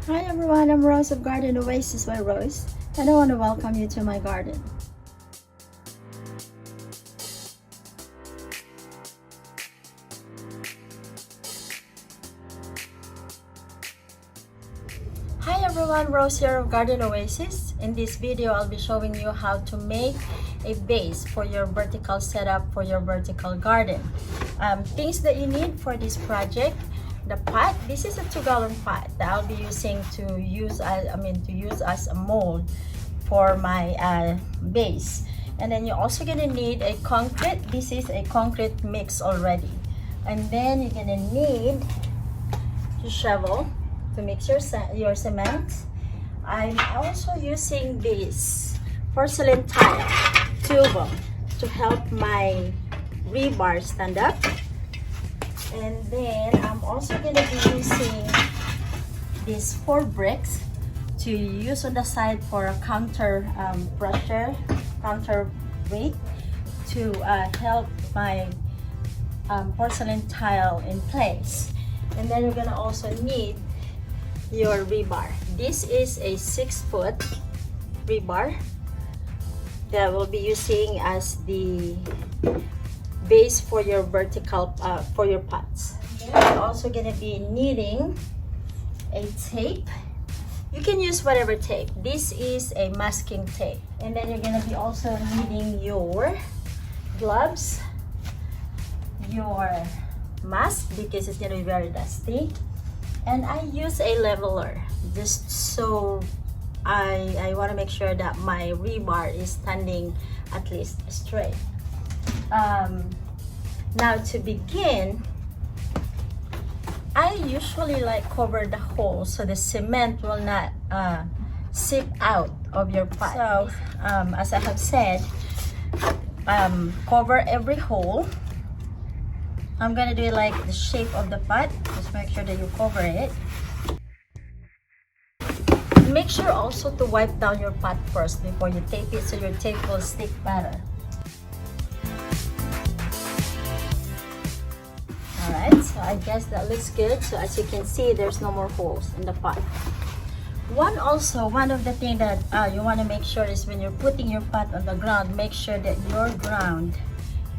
Hi everyone, I'm Rose of Garden Oasis by Rose, and I want to welcome you to my garden. Hi everyone, Rose here of Garden Oasis. In this video, I'll be showing you how to make a base for your vertical setup for your vertical garden. Things that you need for this project: the pot. This is a 2-gallon pot that I'll be using to use as a mold for my base. And then you're also gonna need a concrete. This is a concrete mix already. And then you're gonna need a shovel to mix your cement. I'm also using this porcelain tile, 2 of them, to help my rebar stand up. And then I'm also going to be using these 4 bricks to use on the side for a counter weight to help my porcelain tile in place. And then we're going to also need your rebar. This is a 6-foot rebar that we'll be using as the base for your vertical for your pots. We're also going to be needing a tape. You can use whatever tape. This is a masking tape. And then you're going to be also needing your gloves, your mask because it's going to be very dusty, and I use a leveler just so I want to make sure that my rebar is standing at least straight. Now to begin, I usually cover the hole so the cement will not seep out of your pot. So as I have said, cover every hole. I'm gonna do it like the shape of the pot. Just make sure that you cover it. Make sure also to wipe down your pot first before you tape it so your tape will stick better. Alright, so I guess that looks good. So as you can see, there's no more holes in the pot. One of the things that you want to make sure is when you're putting your pot on the ground, make sure that your ground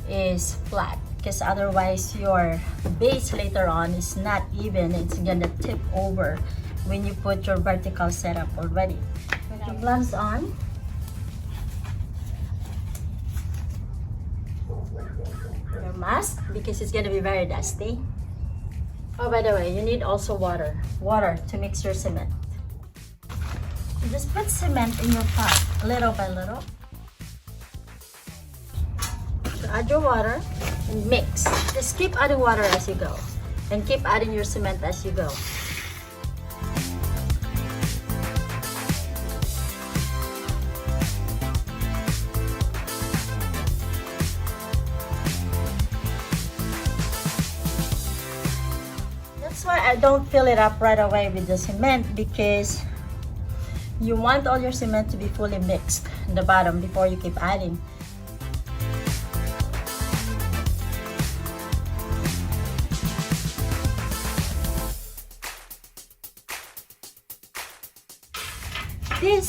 is flat, because otherwise your base later on is not even. It's gonna tip over when you put your vertical setup already. Put your gloves on. Your mask because it's gonna be very dusty. Oh, by the way, you need also water to mix your cement. Just put cement in your pot little by little. So add your water and mix. Just keep adding water as you go, and keep adding your cement as you go. That's why I don't fill it up right away with the cement, because you want all your cement to be fully mixed in the bottom before you keep adding.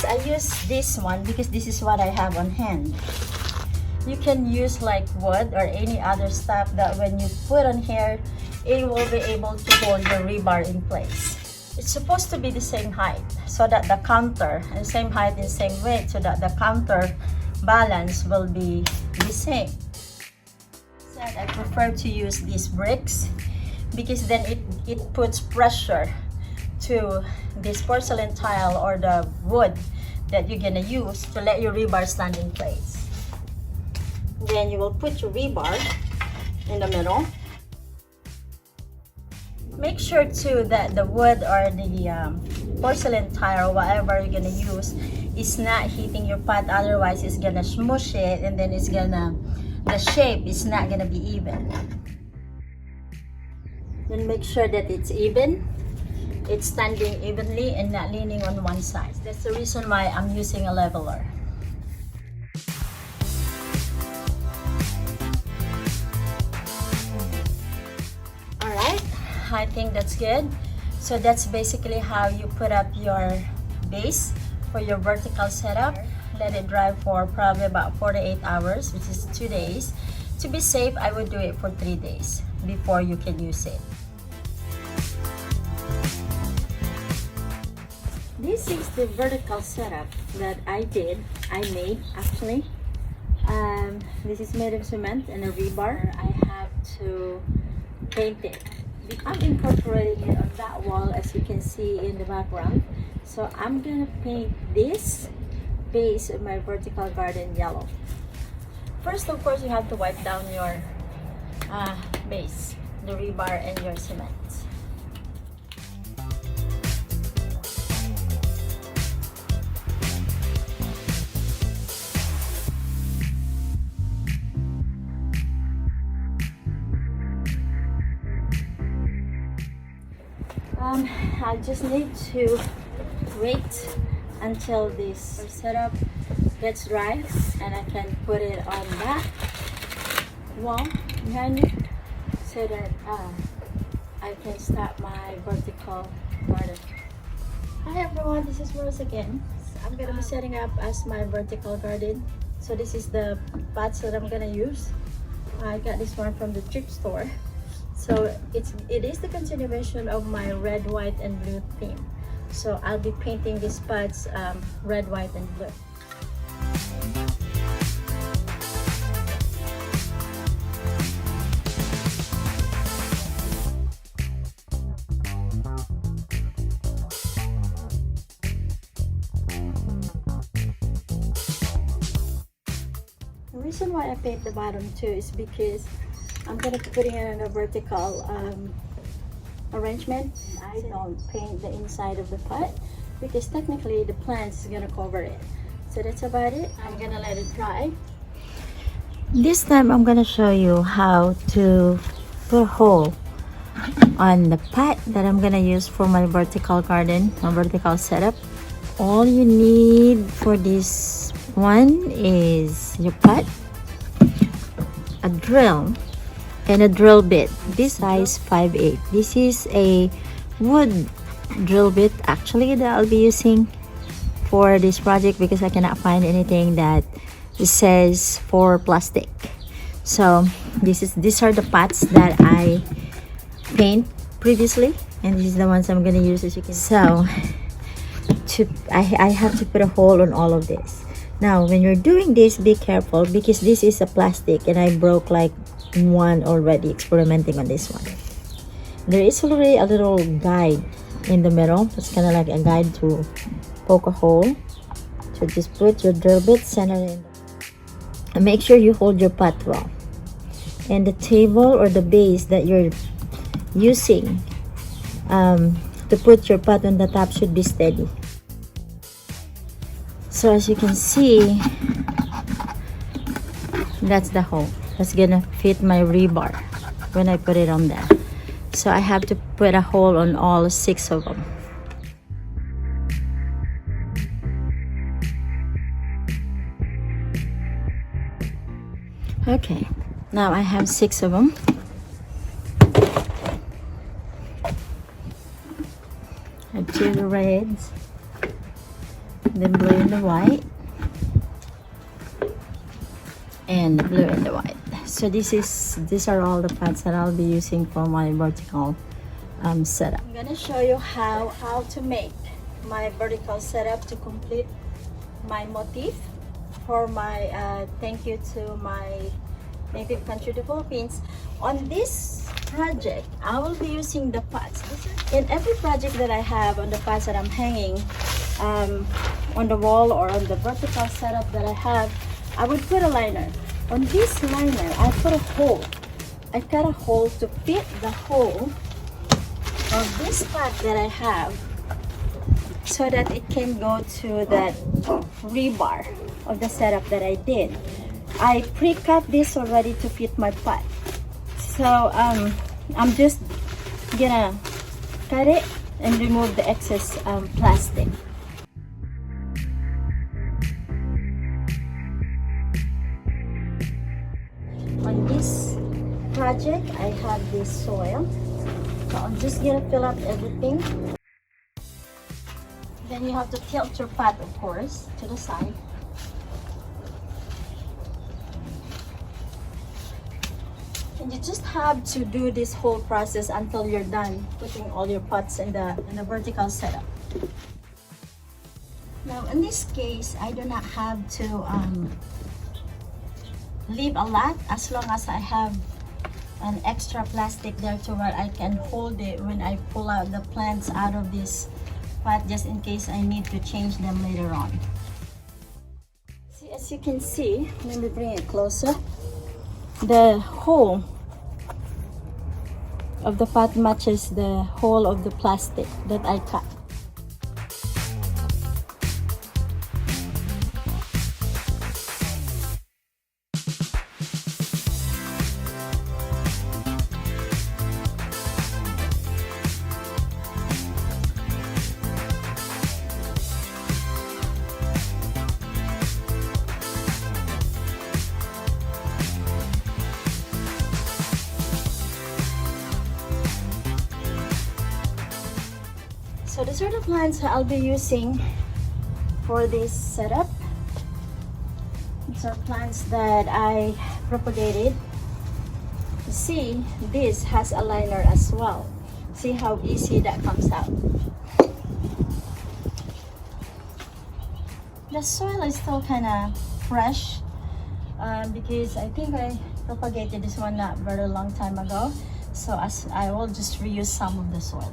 I use this one because this is what I have on hand. You can use like wood or any other stuff that when you put on here, it will be able to hold your rebar in place. It's supposed to be the same height so that the counter, and same height and same weight, so that the counter balance will be the same. I prefer to use these bricks because then it puts pressure to this porcelain tile or the wood that you're gonna use to let your rebar stand in place. Then you will put your rebar in the middle. Make sure too that the wood or the porcelain tile or whatever you're gonna use is not hitting your pot, otherwise it's gonna smush it and then the shape is not gonna be even. Then make sure that it's even. It's standing evenly and not leaning on one side. That's the reason why I'm using a leveler. Alright, I think that's good. So that's basically how you put up your base for your vertical setup. Let it dry for probably about 48 hours, which is 2 days. To be safe, I would do it for 3 days before you can use it. This is the vertical setup that I made actually. This is made of cement and a rebar. I have to paint it. I'm incorporating it on that wall, as you can see in the background. So I'm gonna paint this base of my vertical garden yellow. First, of course, you have to wipe down your base, the rebar and your cement. I just need to wait until this setup gets dry and I can put it on that wall behind me so that I can start my vertical garden. Hi everyone, this is Rose again. I'm gonna be setting up as my vertical garden. So this is the pots that I'm gonna use. I got this one from the thrift store. So it is the continuation of my red, white, and blue theme. So I'll be painting these pots red, white, and blue. The reason why I paint the bottom too is because I'm gonna be putting it in a vertical arrangement. I don't paint the inside of the pot because technically the plant is gonna cover it. So that's about it. I'm gonna let it dry. This time I'm gonna show you how to put a hole on the pot that I'm gonna use for my vertical garden, my vertical setup. All you need for this one is your pot, a drill, and a drill bit. This size 5/8. This is a wood drill bit actually that I'll be using for this project because I cannot find anything that says for plastic. So these are the pots that I paint previously, and this is the ones I'm gonna use, as you can see. So I have to put a hole on all of this. Now when you're doing this, be careful because this is a plastic and I broke like one already experimenting on this one. There is already a little guide in the middle. It's kind of like a guide to poke a hole. So just put your drill bit center in and make sure you hold your pot well, and the table or the base that you're using to put your pot on the top should be steady. So as you can see, that's the hole that's gonna fit my rebar when I put it on there. So I have to put a hole on all 6 of them. Okay, now I have 6 of them. I have 2 reds, the blue and the white, and the blue and the white. So these are all the pots that I'll be using for my vertical setup. I'm gonna show you how to make my vertical setup to complete my motif for my thank you to my native country, the Philippines. On this project, I will be using the pots. In every project that I have on the pots that I'm hanging on the wall or on the vertical setup that I have, I would put a liner. On this liner, I put a hole. I cut a hole to fit the hole of this pot that I have so that it can go to that rebar of the setup that I did. I pre-cut this already to fit my pot. So I'm just gonna cut it and remove the excess plastic. On this project, I have this soil. So I'm just gonna fill up everything. Then you have to tilt your pot, of course, to the side. And you just have to do this whole process until you're done putting all your pots in the vertical setup. Now in this case, I do not have to leave a lot, as long as I have an extra plastic there to where I can hold it when I pull out the plants out of this pot, just in case I need to change them later on. See, as you can see, let me bring it closer. The hole of the pot matches the hole of the plastic that I cut. So these are the plants I'll be using for this setup. These are plants that I propagated. See, this has a liner as well. See how easy that comes out. The soil is still kind of fresh because I think I propagated this one not very long time ago. So I will just reuse some of the soil.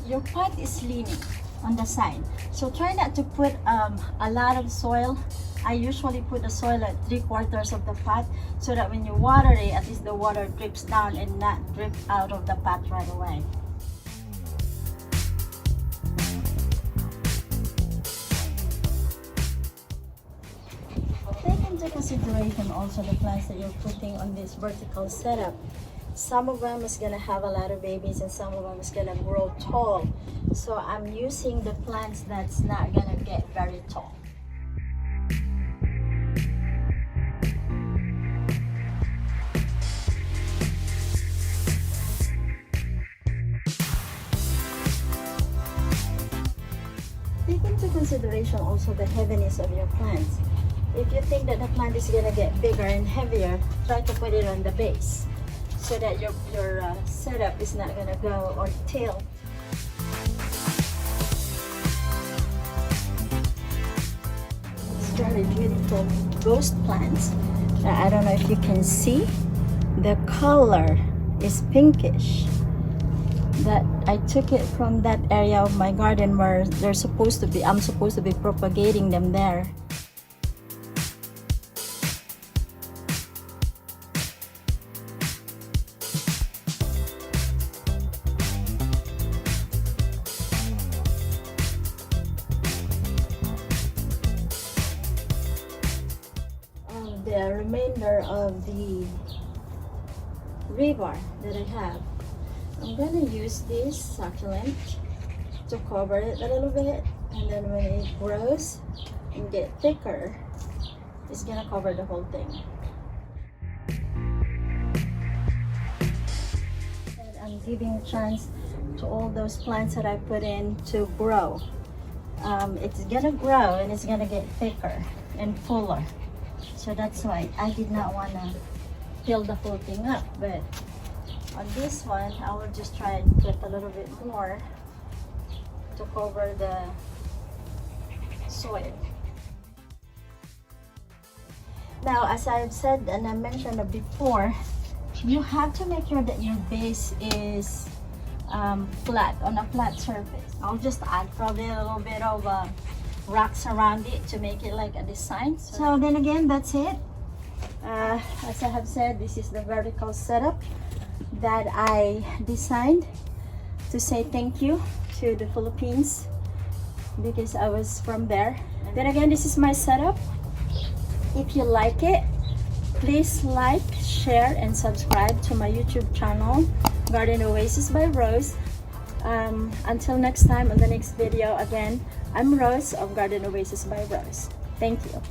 Your pot is leaning on the side, so try not to put a lot of soil. I usually put the soil at 3/4 of the pot, so that when you water it, at least the water drips down and not drip out of the pot right away. Take into consideration also the plants that you're putting on this vertical setup. Some of them is gonna have a lot of babies and some of them is gonna grow tall. So I'm using the plants that's not gonna get very tall. Take into consideration also the heaviness of your plants. If you think that the plant is gonna get bigger and heavier, try to put it on the base, so that your setup is not gonna go or tilt. It's very beautiful ghost plants. I don't know if you can see, the color is pinkish. That I took it from that area of my garden where I'm supposed to be propagating them there. The remainder of the rebar that I have, I'm gonna use this succulent to cover it a little bit, and then when it grows and get thicker, it's gonna cover the whole thing. And I'm giving a chance to all those plants that I put in to grow. It's gonna grow and it's gonna get thicker and fuller. So that's why I did not want to fill the whole thing up, but on this one I will just try and put a little bit more to cover the soil. Now, as I've said and I mentioned before, you have to make sure that your base is flat, on a flat surface. I'll just add probably a little bit of rocks around it to make it like a design. So then again, that's it. As I have said, this is the vertical setup that I designed to say thank you to the Philippines, because I was from there. And then again, this is my setup. If you like it, please like, share, and subscribe to my YouTube channel, Garden Oasis by Rose. Until next time, on the next video, again, I'm Rose of Garden Oasis by Rose. Thank you.